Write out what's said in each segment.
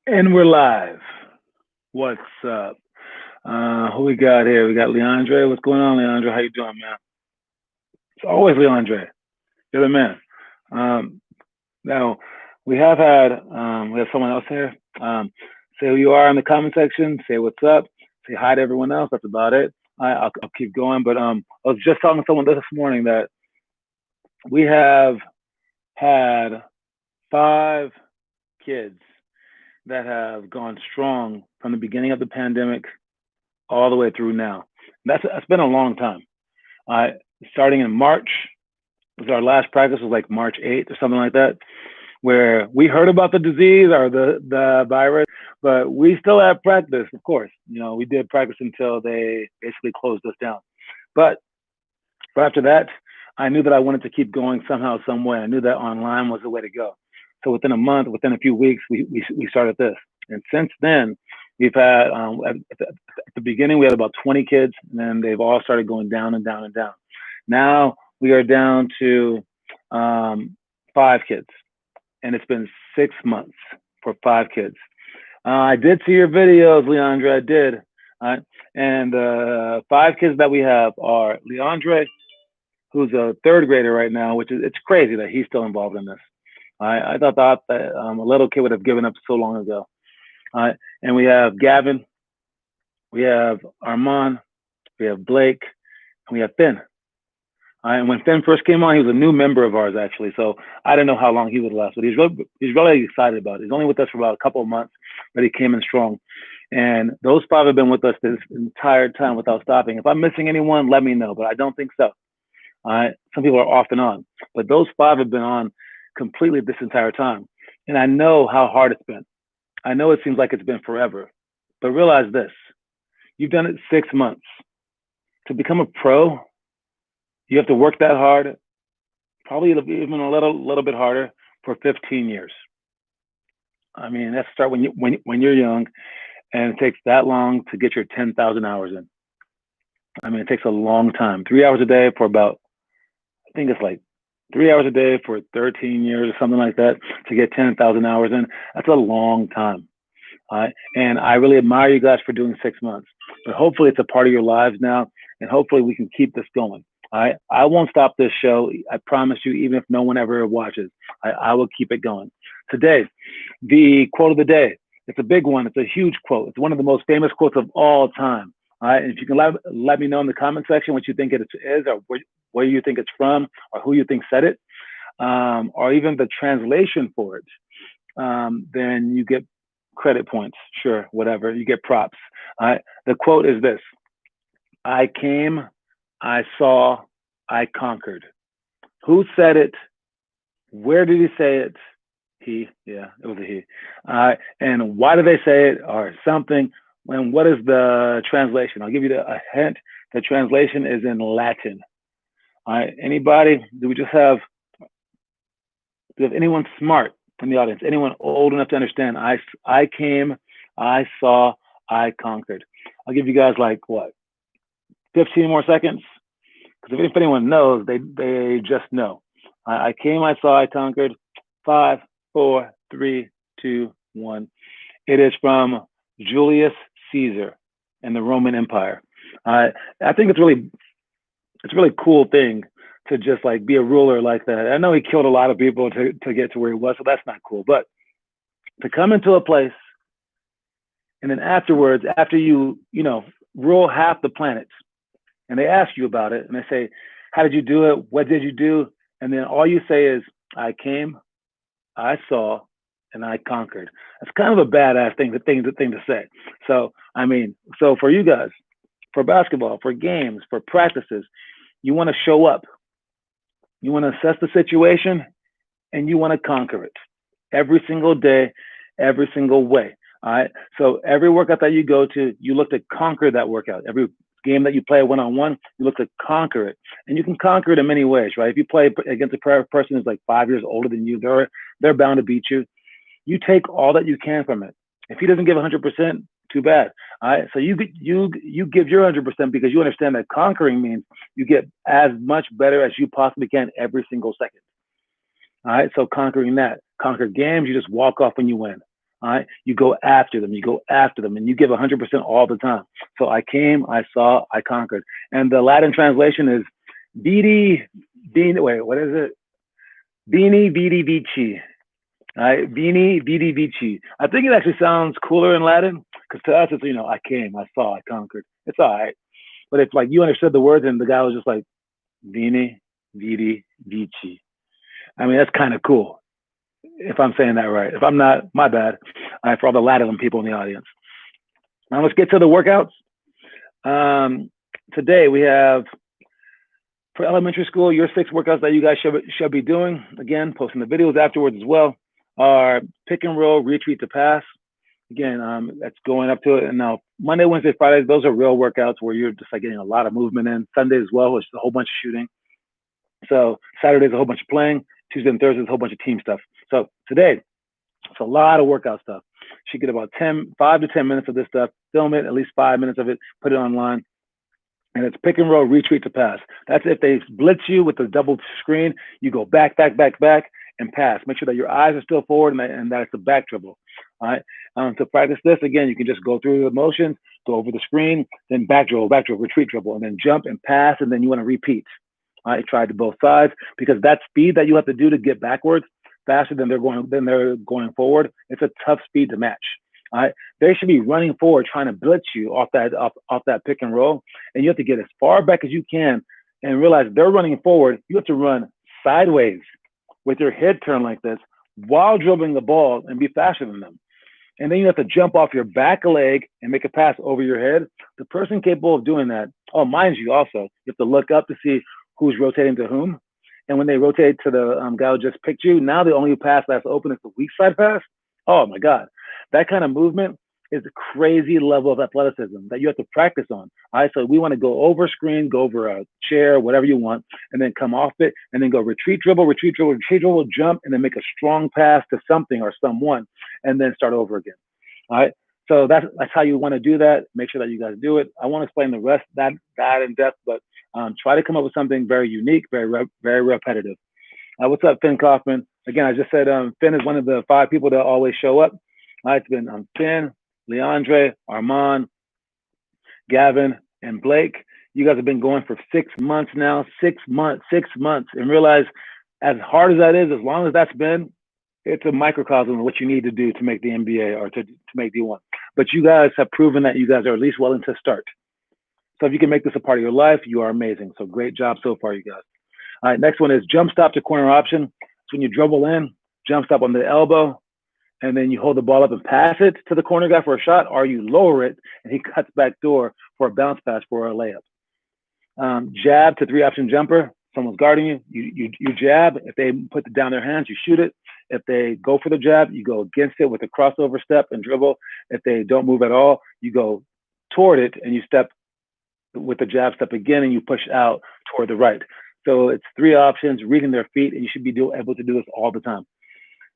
And we're live. What's up? Who we got here? We got Leandre. What's going on, Leandre? How you doing, man? It's always Leandre. You're the man. Um, Now we have someone else here. Say who you are in the comment section. Say what's up. Say hi to everyone else. That's about it. I'll keep going. But I was just talking to someone this morning that we have had 5 kids that have gone strong from the beginning of the pandemic all the way through now. That's been a long time. Uh, Starting in March, was our last practice was like March 8th or something like that, where we heard about the disease or the virus, but we still had practice, of course. We did practice until they basically closed us down. But after that, I knew that I wanted to keep going somehow, some way. I knew that online was the way to go. So within a month, within a few weeks, we started this. And since then, we've had, at the beginning, we had about 20 kids, and then they've all started going down and down and down. Now we are down to 5 kids, and it's been 6 months for 5 kids. I did see your videos, Leandre. I did. And 5 kids that we have are Leandre, who's a third grader right now, which is it's crazy that he's still involved in this. I thought that a little kid would have given up so long ago. And we have Gavin, we have Armand, we have Blake, and we have Finn. And when Finn first came on, he was a new member of ours actually, so I didn't know how long he would last, but he's really excited about it. He's only with us for about a couple of months, but he came in strong. And those 5 have been with us this entire time without stopping. If I'm missing anyone, let me know, but I don't think so. Some people are off and on, but those 5 have been on completely this entire time. And I know how hard it's been. I know it seems like it's been forever, but realize this: you've done it 6 months. To become a pro, you have to work that hard, probably even a little bit harder for 15 years. I mean, that's start when you're young, and it takes that long to get your 10,000 hours in. I mean, it takes a long time. 3 hours a day for about, I think it's like 3 hours a day for 13 years or something like that to get 10,000 hours in. That's a long time. And I really admire you guys for doing 6 months. But hopefully it's a part of your lives now, and hopefully we can keep this going. I won't stop this show. I promise you, even if no one ever watches, I will keep it going. Today, the quote of the day. It's a big one. It's a huge quote. It's one of the most famous quotes of all time. All right. And if you can let me know in the comment section what you think it is, or where you think it's from, or who you think said it, or even the translation for it, then you get credit points. Sure, whatever. You get props. All right. The quote is this: I came, I saw, I conquered. Who said it? Where did he say it? He, yeah, it was a he. And why did they say it or something? And what is the translation? I'll give you a hint. The translation is in Latin. All right. Anybody? Do we have anyone smart in the audience? Anyone old enough to understand? I came, I saw, I conquered. I'll give you guys like what, 15 more seconds? Because if anyone knows, they just know. I came, I saw, I conquered. 5, 4, 3, 2, 1. It is from Julius Caesar and the Roman Empire. I think it's a really cool thing to just like be a ruler like that. I know he killed a lot of people to get to where he was, so that's not cool. But to come into a place and then afterwards, after you rule half the planet, and they ask you about it, and they say, "How did you do it? What did you do?" And then all you say is, "I came, I saw, and I conquered." That's kind of a badass thing to say. So I mean, so for you guys, for basketball, for games, for practices, you want to show up, you want to assess the situation, and you want to conquer it every single day, every single way. All right. So every workout that you go to, you look to conquer that workout. Every game that you play one-on-one, you look to conquer it. And you can conquer it in many ways, right? If you play against a person who's like 5 years older than you, they're bound to beat you. You take all that you can from it. If he doesn't give 100%, too bad. All right. So you give your 100% because you understand that conquering means you get as much better as you possibly can every single second. All right. So conquer games, you just walk off when you win. All right, you go after them, and you give 100% all the time. So I came, I saw, I conquered. And the Latin translation is Vidi, Vini, wait, what is it? Vini, Vidi, Vici. All right, Vini, Vidi, Vici. I think it actually sounds cooler in Latin because to us it's, I came, I saw, I conquered. It's all right. But it's like you understood the words and the guy was just like, Vini, Vidi, Vici. I mean, that's kind of cool if I'm saying that right. If I'm not, my bad. All right, for all the Latin people in the audience. Now let's get to the workouts. Today we have, for elementary school, your 6 workouts that you guys should be doing. Again, posting the videos afterwards as well. Are pick and roll, retreat to pass. Again, that's going up to it. And now Monday, Wednesday, Fridays, those are real workouts where you're just like getting a lot of movement in. Sunday as well, which is a whole bunch of shooting. So Saturday's a whole bunch of playing. Tuesday and Thursday is a whole bunch of team stuff. So today, it's a lot of workout stuff. You get about 5 to 10 minutes of this stuff. Film it, at least 5 minutes of it. Put it online. And it's pick and roll, retreat to pass. That's if they blitz you with the double screen, you go back, and pass. Make sure that your eyes are still forward and that it's a back dribble. All right. To practice this, again, you can just go through the motions, go over the screen, then back dribble, retreat dribble, and then jump and pass, and then you want to repeat. All right. Try to both sides because that speed that you have to do to get backwards faster than they're going forward, it's a tough speed to match. All right. They should be running forward, trying to blitz you off that pick and roll, and you have to get as far back as you can and realize they're running forward. You have to run sideways with your head turned like this while dribbling the ball and be faster than them. And then you have to jump off your back leg and make a pass over your head. The person capable of doing that, mind you, also, you have to look up to see who's rotating to whom. And when they rotate to the guy who just picked you, now the only pass that's open is the weak side pass. Oh my God. That kind of movement is a crazy level of athleticism that you have to practice on. All right, so we want to go over screen, go over a chair, whatever you want, and then come off it, and then go retreat dribble, jump, and then make a strong pass to something or someone, and then start over again. All right, so that's how you want to do that. Make sure that you guys do it. I won't explain the rest that in depth, but try to come up with something very unique, very repetitive. What's up, Finn Kaufman? Again, I just said Finn is one of the 5 people that always show up. It's been Finn, Leandre, Armand, Gavin, and Blake. You guys have been going for 6 months now, 6 months, and realize as hard as that is, as long as that's been, it's a microcosm of what you need to do to make the NBA or to make D1. But you guys have proven that you guys are at least willing to start. So if you can make this a part of your life, you are amazing. So great job so far, you guys. All right, next one is jump stop to corner option. It's when you dribble in, jump stop on the elbow, and then you hold the ball up and pass it to the corner guy for a shot, or you lower it and he cuts back door for a bounce pass for a layup. Jab to 3-option jumper. Someone's guarding you. You jab. If they put down their hands, you shoot it. If they go for the jab, you go against it with a crossover step and dribble. If they don't move at all, you go toward it and you step with the jab step again and you push out toward the right. So it's 3 options, reading their feet, and you should be able to do this all the time.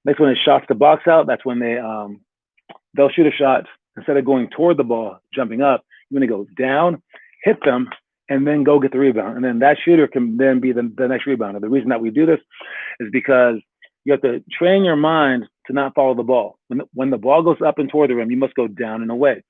Next one is shots to box out. That's when they'll shoot a shot. Instead of going toward the ball, jumping up, you're going to go down, hit them, and then go get the rebound. And then that shooter can then be the next rebounder. The reason that we do this is because you have to train your mind to not follow the ball. When the ball goes up and toward the rim, you must go down and away.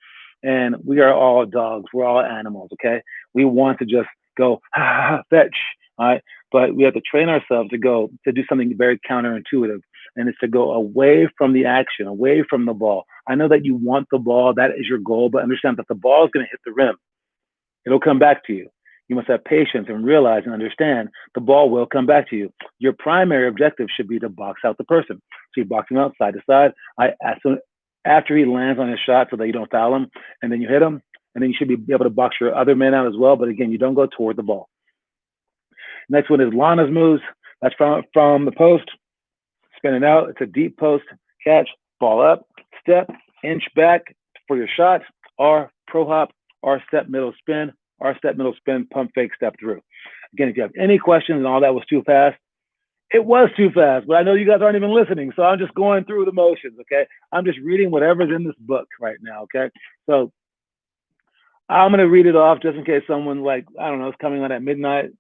And we are all dogs. We're all animals, okay? We want to just go, fetch, all right? But we have to train ourselves to do something very counterintuitive. And it's to go away from the action, away from the ball. I know that you want the ball. That is your goal. But understand that the ball is going to hit the rim. It'll come back to you. You must have patience and realize and understand the ball will come back to you. Your primary objective should be to box out the person. So you box him out side to side. After he lands on his shot so that you don't foul him, and then you hit him, and then you should be able to box your other man out as well. But again, you don't go toward the ball. Next one is Lana's moves. That's from the post. Spin it out. It's a deep post catch. Ball up, step, inch back for your shot, or pro hop, or step middle spin, pump fake, step through. Again, if you have any questions and all that was too fast, it was too fast, but I know you guys aren't even listening, so I'm just going through the motions, okay? I'm just reading whatever's in this book right now, okay? So I'm going to read it off just in case someone is coming on at midnight,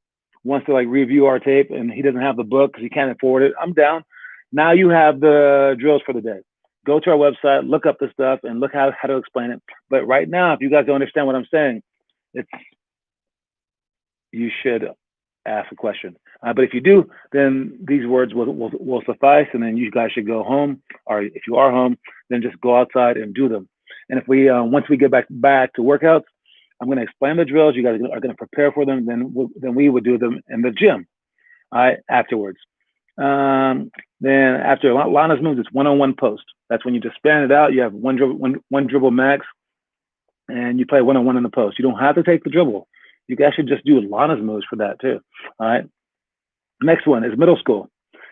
wants to review our tape and he doesn't have the book because he can't afford it. I'm down. Now you have the drills for the day. go to our website, look up the stuff, and look how to explain it. But right now, if you guys don't understand what I'm saying, you should ask a question. But if you do, then these words will suffice, and then you guys should go home, or if you are home, then just go outside and do them. And if we once we get back to workouts, I'm going to explain the drills. You guys are going to prepare for them. Then we would do them in the gym. All right, afterwards. Then after Lana's moves, it's one-on-one post. That's when you just span it out. You have one dribble max, and you play one-on-one in the post. You don't have to take the dribble. You can actually just do Lana's moves for that too. All right. Next one is middle school.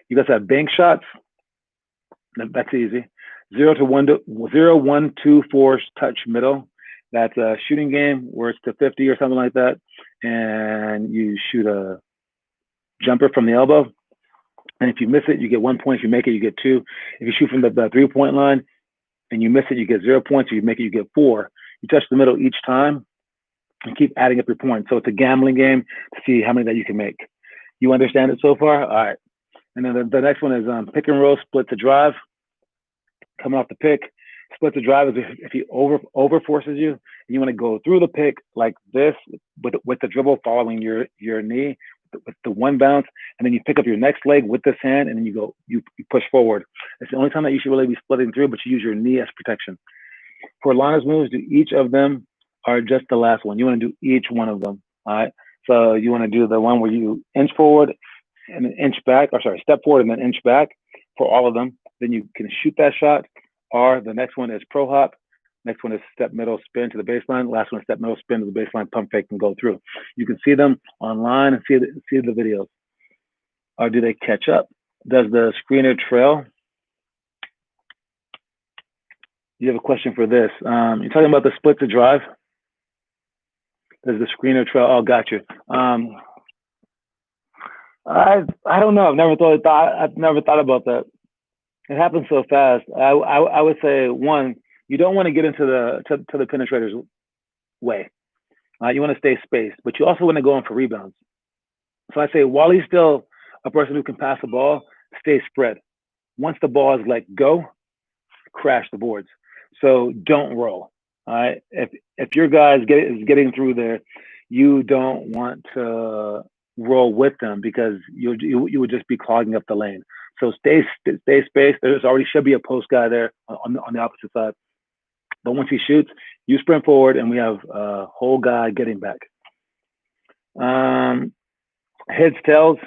You guys have bank shots. That's easy. 0 1 2 4 touch middle. That's a shooting game where it's to 50 or something like that, and you shoot a jumper from the elbow. And if you miss it, you get 1 point. If you make it, you get 2. If you shoot from the 3-point line and you miss it, you get 0 points. If you make it, you get 4. You touch the middle each time and keep adding up your points. So it's a gambling game to see how many that you can make. You understand it so far? All right. And then the next one is pick and roll, split to drive. Coming off the pick, split to drive is if he over forces you, and you want to go through the pick like this with the dribble following your knee with the one bounce, and then you pick up your next leg with this hand, and then you push forward. It's the only time that you should really be splitting through, but you use your knee as protection. For Lana's moves, do each of them are just the last one. You want to do each one of them. All right. So you want to do the one where you inch forward and then inch back, or sorry, step forward and then inch back for all of them. Then you can shoot that shot. Or the next one is pro hop. Next one is step middle spin to the baseline. Last one is step middle spin to the baseline, pump fake, and go through. You can see them online and see the videos. Or do they catch up? Does the screener trail? You have a question for this. You're talking about the split to drive. Does the screener trail? Oh, got you. I don't know. I've never thought about that. It happens so fast. I would say, one, you don't want to get into the penetrator's way. You want to stay spaced, but you also want to go in for rebounds. So I say, while he's still a person who can pass the ball, stay spread. Once the ball is let go, crash the boards. So don't roll. All right. If your guy is getting through there, you don't want to roll with them because you would just be clogging up the lane. So stay spaced. There's already should be a post guy there on the opposite side. But once he shoots, you sprint forward, and we have a whole guy getting back. Heads, tails,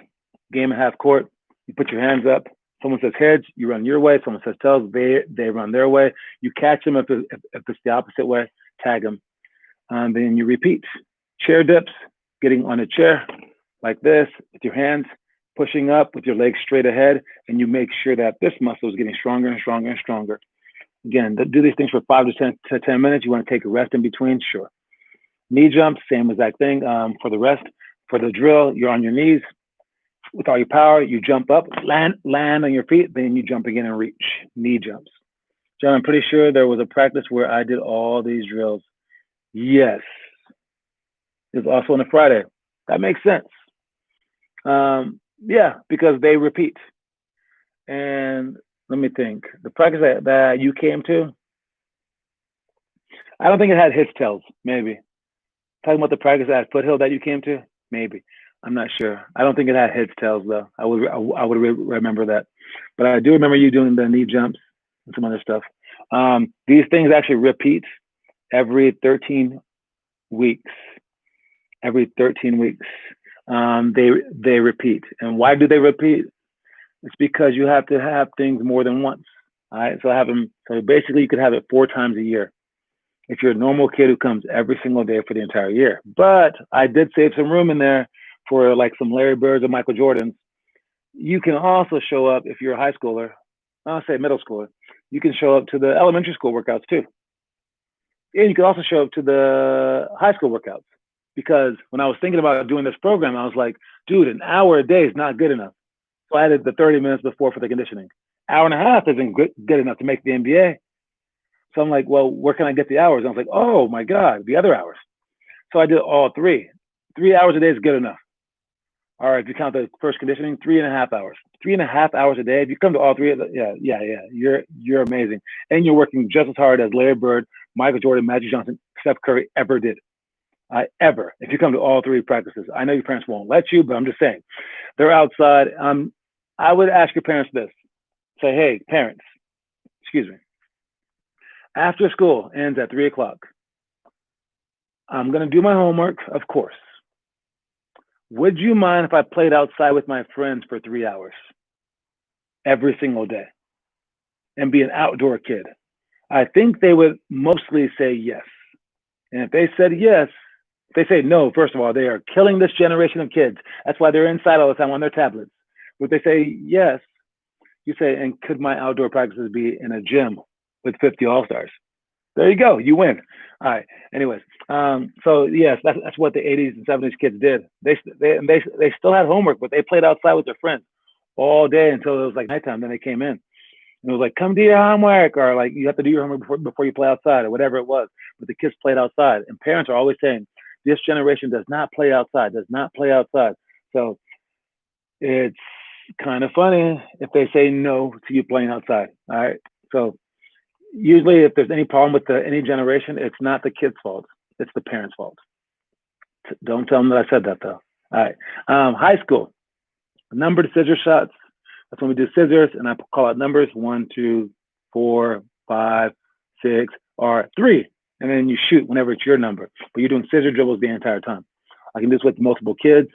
game at half court. You put your hands up. Someone says heads, you run your way. Someone says tails, they run their way. You catch them if it's the opposite way. Tag them. Then you repeat. Chair dips, getting on a chair like this with your hands, pushing up with your legs straight ahead, and you make sure that this muscle is getting stronger and stronger and stronger. Again, do these things for 5 to 10 minutes. You want to take a rest in between? Sure. Knee jumps, same exact thing. For the rest, for the drill, you're on your knees. With all your power, you jump up, land on your feet, then you jump again and reach. Knee jumps. John, I'm pretty sure there was a practice where I did all these drills. Yes. It was also on a Friday. That makes sense. Yeah, because they repeat. And let me think. The practice that you came to, I don't think it had his tails, maybe. Talking about the practice at Foothill that you came to, maybe. I'm not sure. I don't think it had heads, tails, though. I would remember that. But I do remember you doing the knee jumps and some other stuff. These things actually repeat every 13 weeks. Every 13 weeks. They repeat. And why do they repeat? It's because you have to have things more than once. All right. So basically you could have it 4 times a year if you're a normal kid who comes every single day for the entire year. But I did save some room in there for like some Larry Birds or Michael Jordans. You can also show up if you're a high schooler, I'll say middle schooler. You can show up to the elementary school workouts too. And you can also show up to the high school workouts. Because when I was thinking about doing this program, I was like, dude, an hour a day is not good enough. So I added the 30 minutes before for the conditioning. Hour and a half isn't good enough to make the NBA. So I'm like, well, where can I get the hours? And I was like, oh my God, the other hours. So I did all 3. 3 hours a day is good enough. All right, if you count the first conditioning, 3.5 hours. 3.5 hours a day. If you come to all three, yeah. You're amazing, and you're working just as hard as Larry Bird, Michael Jordan, Magic Johnson, Steph Curry ever did. Ever. If you come to all three practices, I know your parents won't let you, but I'm just saying, they're outside. I would ask your parents this. Say, hey, parents, excuse me. After school ends at 3 o'clock, I'm gonna do my homework, of course. Would you mind if I played outside with my friends for 3 hours every single day and be an outdoor kid? I think they would mostly say yes. And if they said yes, if they say no, first of all, they are killing this generation of kids. That's why they're inside all the time on their tablets. Would they say yes? You say, and could my outdoor practices be in a gym with 50 all-stars? There you go. You win. All right. Anyways, so yes, that's what the 80s and 70s kids did. They still had homework, but they played outside with their friends all day until it was like nighttime. Then they came in. And it was like, come do your homework, or like you have to do your homework before you play outside, or whatever it was. But the kids played outside, and parents are always saying, this generation does not play outside, does not play outside. So it's kind of funny if they say no to you playing outside. All right. So usually if there's any problem with any generation, it's not the kid's fault. It's the parents' fault. Don't tell them that I said that, though. All right. High school, numbered scissor shots. That's when we do scissors, and I call out numbers 1, 2, 4, 5, 6, or 3. And then you shoot whenever it's your number. But you're doing scissor dribbles the entire time. I can do this with multiple kids.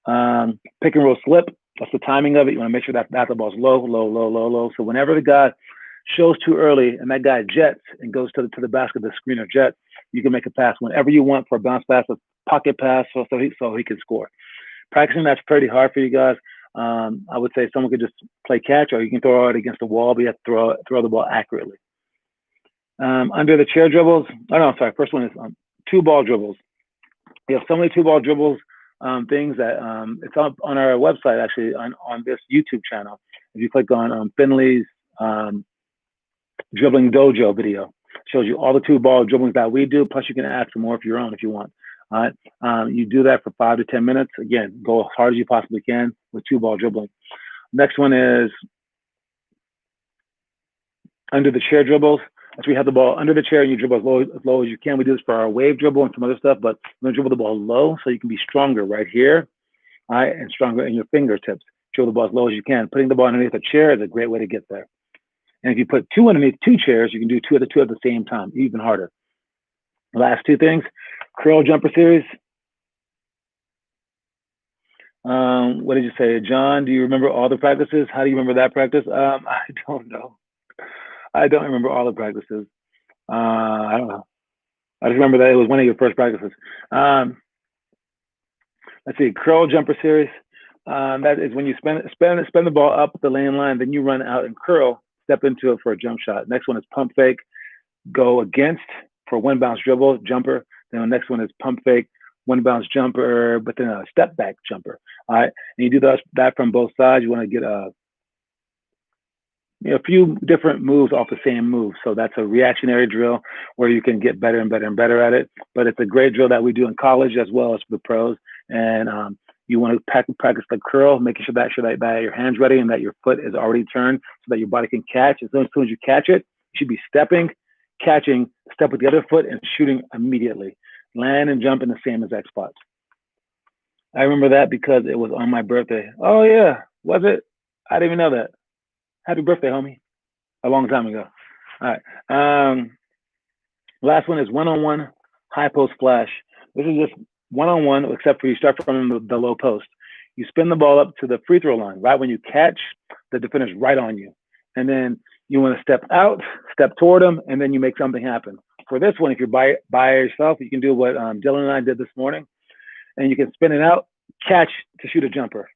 Pick and roll slip. That's the timing of it. You want to make sure that the ball's low. So whenever the guy shows too early and that guy jets and goes to the basket, the screener jet, you can make a pass whenever you want for a bounce pass, a pocket pass, so he can score. Practicing that's pretty hard for you guys. I would say someone could just play catch, or you can throw it against the wall, but you have to throw the ball accurately. Under the chair dribbles. Oh no, sorry. First one is 2-ball dribbles. We have so many 2-ball dribbles things that it's up on our website, actually, on this YouTube channel. If you click on Finley's dribbling dojo video, it shows you all the 2-ball dribblings that we do. Plus, you can add some more of your own if you want. All right. You do that for 5 to 10 minutes. Again, go as hard as you possibly can with 2-ball dribbling. Next one is under the chair dribbles. As we have the ball under the chair and you dribble as low as you can. We do this for our wave dribble and some other stuff, but we're gonna dribble the ball low so you can be stronger right here, all right, and stronger in your fingertips. Dribble the ball as low as you can. Putting the ball underneath a chair is a great way to get there. And if you put 2 underneath 2 chairs, you can do 2 at the same time, even harder. Last 2 things, curl jumper series. What did you say, John? Do you remember all the practices? How do you remember that practice? I don't know. I don't remember all the practices. I don't know. I just remember that it was one of your first practices. Let's see, curl jumper series. That is when you spin the ball up the lane line, then you run out and curl, step into it for a jump shot. Next one is pump fake, go against for 1 bounce dribble, jumper. Then the next one is pump fake, 1 bounce jumper, but then a step back jumper. All right, and you do that from both sides. You want to get a few different moves off the same move. So that's a reactionary drill where you can get better and better and better at it. But it's a great drill that we do in college as well as for the pros. And you want to practice the curl, making sure that your hand's ready and that your foot is already turned so that your body can catch. As soon as you catch it, you should be stepping, catching, step with the other foot, and shooting immediately. Land and jump in the same exact spots. I remember that because it was on my birthday. Oh, yeah. Was it? I didn't even know that. Happy birthday, homie. A long time ago. All right. Last one is one-on-one high post flash. This is just one-on-one, except for you start from the low post. You spin the ball up to the free throw line. Right when you catch, the defender's right on you. And then you want to step out, step toward them, and then you make something happen. For this one, if you're by yourself, you can do what Dylan and I did this morning. And you can spin it out, catch to shoot a jumper.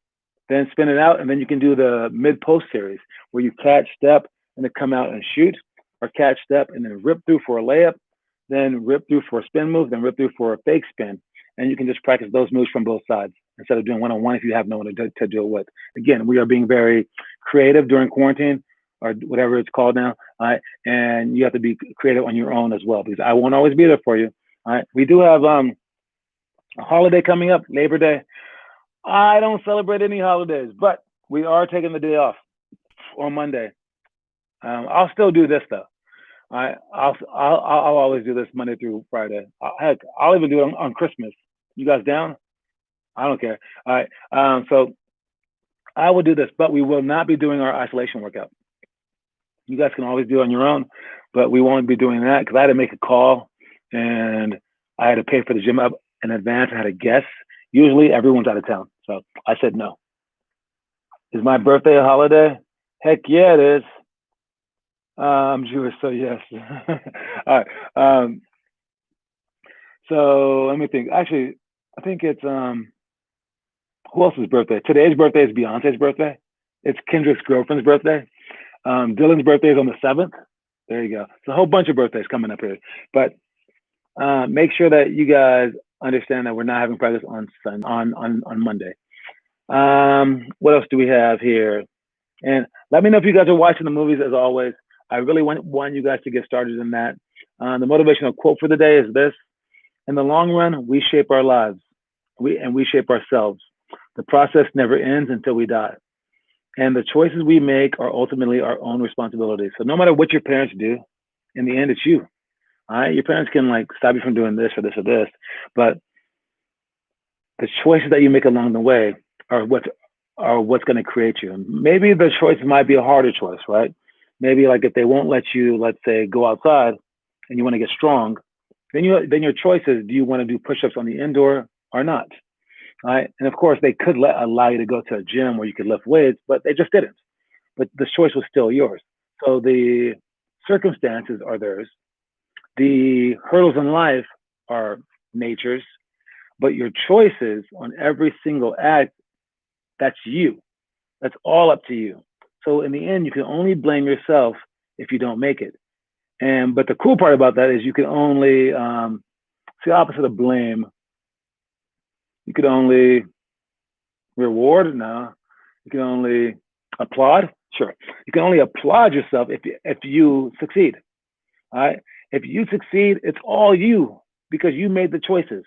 Then spin it out, and then you can do the mid-post series where you catch, step, and then come out and shoot, or catch, step, and then rip through for a layup, then rip through for a spin move, then rip through for a fake spin. And you can just practice those moves from both sides instead of doing one-on-one if you have no one to do it with. Again, we are being very creative during quarantine, or whatever it's called now, all right? And you have to be creative on your own as well, because I won't always be there for you, all right? We do have a holiday coming up, Labor Day. I don't celebrate any holidays, but we are taking the day off on Monday. I'll still do this though. I'll always do this Monday through Friday. Heck, I'll even do it on Christmas. You guys down? I don't care. All right. So I will do this, but we will not be doing our isolation workout. You guys can always do it on your own, but we won't be doing that because I had to make a call and I had to pay for the gym up in advance. I had a guest. Usually everyone's out of town. So I said no. Is my birthday a holiday? Heck yeah, it is. I'm Jewish, so yes. All right. So let me think. Actually, I think it's who else's birthday? Today's birthday is Beyonce's birthday. It's Kendrick's girlfriend's birthday. Dylan's birthday is on the 7th. There you go. It's a whole bunch of birthdays coming up here. But make sure that you guys understand that we're not having practice on Monday. What else do we have here? And let me know if you guys are watching the movies. As always, I really want you guys to get started in that. The motivational quote for the day is this: in the long run, we shape our lives. We shape ourselves. The process never ends until we die. And the choices we make are ultimately our own responsibility. So no matter what your parents do, in the end, it's you. All right. Your parents can like stop you from doing this or this or this, but the choices that you make along the way are what's going to create you. Maybe the choice might be a harder choice, right? Maybe like if they won't let you, let's say, go outside and you want to get strong, then your choice is, do you want to do push-ups on the indoor or not? Right? And of course, they could allow you to go to a gym where you could lift weights, but they just didn't. But the choice was still yours. So the circumstances are theirs. The hurdles in life are nature's, but your choices on every single act, that's you. That's all up to you. So in the end, you can only blame yourself if you don't make it. But the cool part about that is you can only, it's the opposite of blame. You could only reward? No. You can only applaud? Sure. You can only applaud yourself if you succeed. All right. If you succeed, it's all you because you made the choices.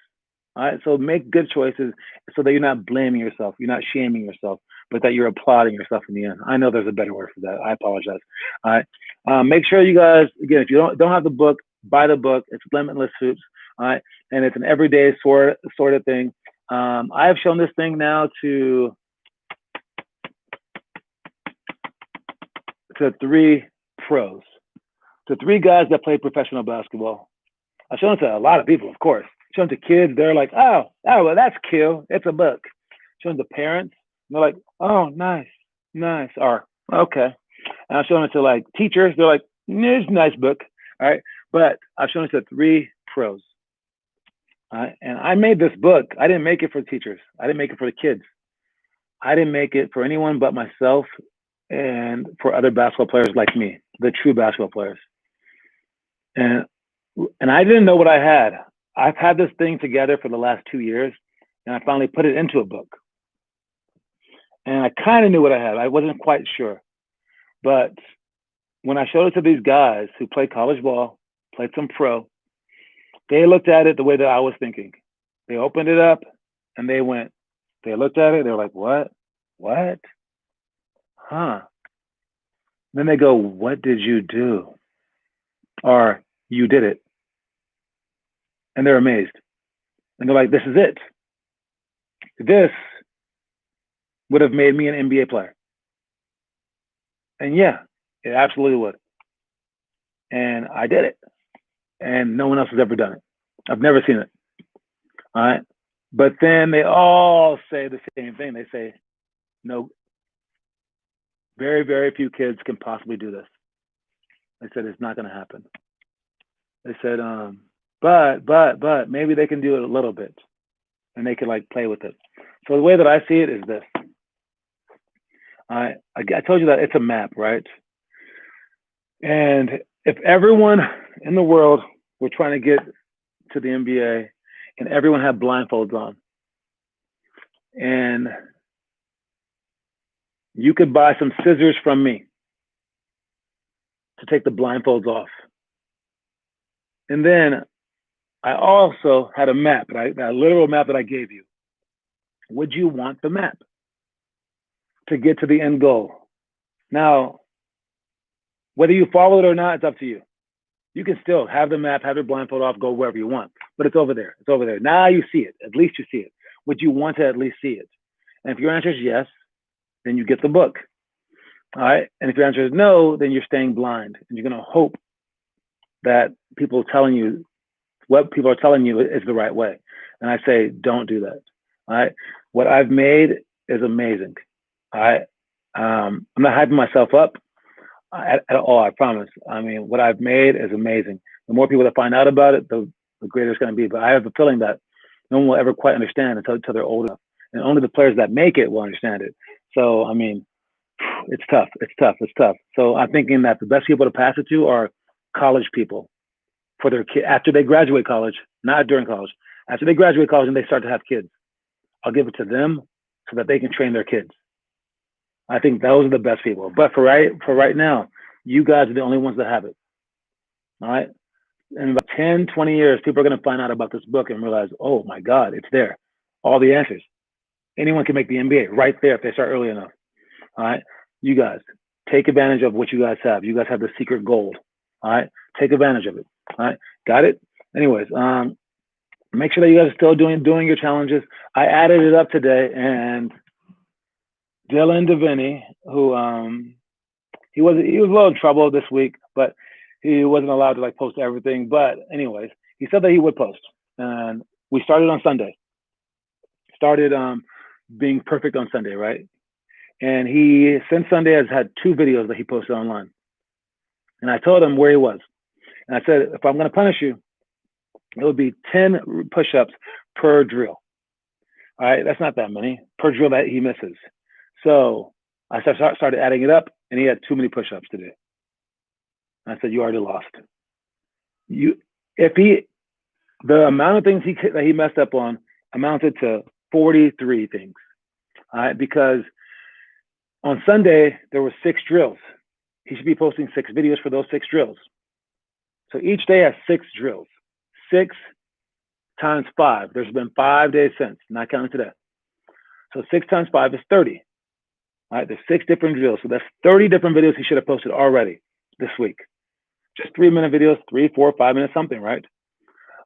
All right. So make good choices so that you're not blaming yourself, you're not shaming yourself, but that you're applauding yourself in the end. I know there's a better word for that. I apologize. All right. Make sure you guys, again, if you don't have the book, buy the book. It's Limitless Hoops. All right. And it's an everyday sort of thing. I have shown this thing now to 3 pros, to 3 guys that play professional basketball. I've shown it to a lot of people, of course. Shown it to kids, they're like, oh, well, that's cool. It's a book. Shown it to parents, and they're like, oh, nice, or okay. And I've shown it to like teachers, they're like, it's a nice book, all right. But I've shown it to 3 pros. And I made this book. I didn't make it for teachers. I didn't make it for the kids. I didn't make it for anyone but myself and for other basketball players like me, the true basketball players. And I didn't know what I had. I've had this thing together for the last 2 years, and I finally put it into a book. And I kind of knew what I had. I wasn't quite sure. But when I showed it to these guys who played college ball, played some pro, they looked at it the way that I was thinking. They opened it up and they looked at it. They were like, what? Huh? Then they go, what did you do? Or you did it. And they're amazed. And they're like, this is it. This would have made me an NBA player. And yeah, it absolutely would. And I did it. And no one else has ever done it. I've never seen it. All right. But then they all say the same thing. They say, no, very, very few kids can possibly do this. They said, it's not going to happen. They said, but maybe they can do it a little bit and they can like play with it. So the way that I see it is this. I told you that it's a map, right? And if everyone in the world were trying to get to the NBA and everyone had blindfolds on, and you could buy some scissors from me to take the blindfolds off. And then I also had a map, a literal map that I gave you. would you want the map to get to the end goal? Now, whether you follow it or not, it's up to you. You can still have the map, have your blindfold off, go wherever you want, but it's over there. It's over there. Now you see it. At least you see it. Would you want to at least see it? And if your answer is yes, then you get the book. All right. And if your answer is no, then you're staying blind, and you're going to hope that people telling you what people are telling you is the right way. And I say, don't do that. All right. What I've made is amazing. All right. I'm not hyping myself up at all, I promise. I mean, what I've made is amazing. The more people that find out about it, the greater it's going to be. But I have a feeling that no one will ever quite understand until they're old enough. And only the players that make it will understand it. So, I mean, it's tough. It's tough. It's tough. So I'm thinking that the best people to pass it to are college people for their kid after they graduate college, not during college. After they graduate college and they start to have kids, I'll give it to them so that they can train their kids. I think those are the best people. But for right now, you guys are the only ones that have it. All right. In about 10, 20 years, people are going to find out about this book and realize, oh my God, it's there. All the answers. Anyone can make the NBA right there if they start early enough. All right. You guys take advantage of what you guys have. You guys have the secret gold. All right. Take advantage of it. All right. Got it? Anyways, make sure that you guys are still doing your challenges. I added it up today, and Dylan DeVinny, who he was a little in trouble this week, but he wasn't allowed to post everything. But anyways, he said that he would post, and we started on Sunday. Started being perfect on Sunday, right? And he since Sunday has had 2 videos that he posted online. And I told him where he was, and I said, if I'm going to punish you, it would be 10 push-ups per drill. All right, that's not that many per drill that he misses. So I started adding it up, and he had too many push-ups today. I said, you already lost. The amount of things that he messed up on amounted to 43 things. All right, because on Sunday there were 6 drills. He should be posting 6 videos for those 6 drills. So each day has 6 drills. 6 times 5. There's been 5 days since, not counting today. So 6 times 5 is 30. All right, there's 6 different drills. So that's 30 different videos he should have posted already this week. Just 3-minute videos, 3, 4, 5 minutes, something, right?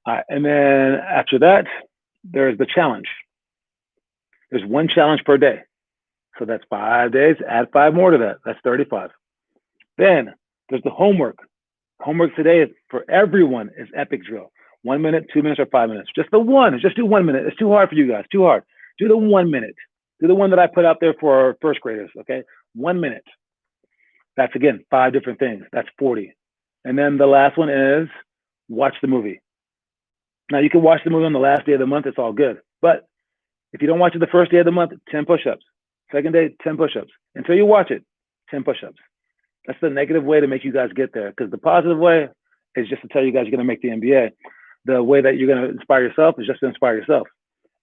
All right, and then after that, there's the challenge. There's 1 challenge per day. So that's 5 days. Add 5 more to that. That's 35. Then there's the homework. Homework today is for everyone is epic drill. 1 minute, 2 minutes, or 5 minutes. Just the one. Just do 1 minute. It's too hard for you guys. Too hard. Do the 1 minute. Do the one that I put out there for first graders. Okay, 1 minute. That's again 5 different things. That's 40. And then the last one is watch the movie. Now you can watch the movie on the last day of the month. It's all good. But if you don't watch it the first day of the month, 10 push-ups. Second day, 10 push-ups. Until you watch it, 10 push-ups. That's the negative way to make you guys get there. Because the positive way is just to tell you guys you're going to make the NBA. The way that you're going to inspire yourself is just to inspire yourself.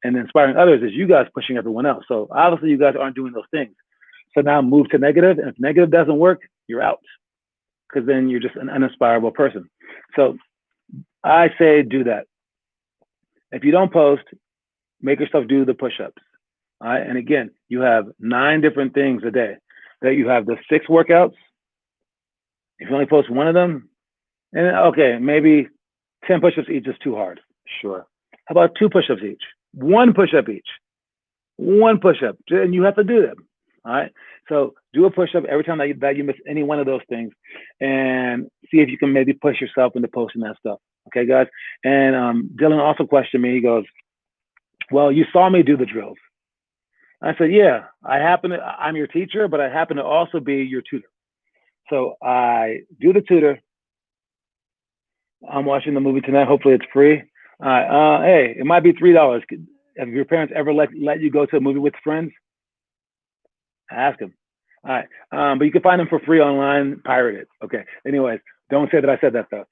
And inspiring others is you guys pushing everyone else. So obviously you guys aren't doing those things. So now move to negative. And if negative doesn't work, you're out. Because then you're just an uninspirable person. So I say do that. If you don't post, make yourself do the push-ups. All right. And again, you have 9 different things a day. That you have the 6 workouts. If you only post 1 of them, and okay, maybe 10 push-ups each is too hard. Sure. How about 2 push-ups each? 1 push-up each. 1 push-up, and you have to do them. All right. So do a push-up every time that you miss any one of those things, and see if you can maybe push yourself into posting that stuff. Okay, guys. And Dylan also questioned me. He goes, "Well, you saw me do the drills." I said, "Yeah, I'm your teacher, but I happen to also be your tutor. So I do the tutor. I'm watching the movie tonight. Hopefully it's free. Hey, it might be $3. Have your parents ever let you go to a movie with friends? Ask them. All right. But you can find them for free online. Pirate it. Okay. Anyways, don't say that I said that though.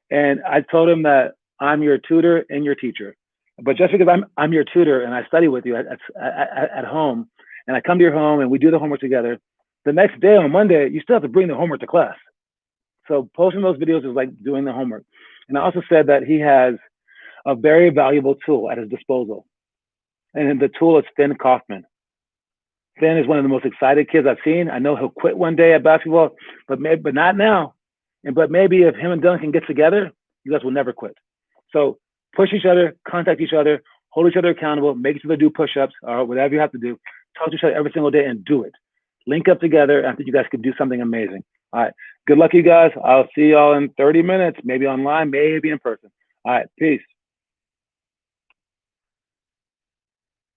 And I told him that I'm your tutor and your teacher. But just because I'm your tutor and I study with you at home, and I come to your home and we do the homework together, the next day on Monday, you still have to bring the homework to class. So posting those videos is like doing the homework. And I also said that he has a very valuable tool at his disposal. And the tool is Finn Kaufman. Finn is one of the most excited kids I've seen. I know he'll quit one day at basketball, but not now. But maybe if him and Duncan get together, you guys will never quit. So push each other, contact each other, hold each other accountable, make each other do push-ups or whatever you have to do. Talk to each other every single day and do it. Link up together. I think you guys could do something amazing. All right. Good luck, you guys. I'll see y'all in 30 minutes, maybe online, maybe in person. All right. Peace.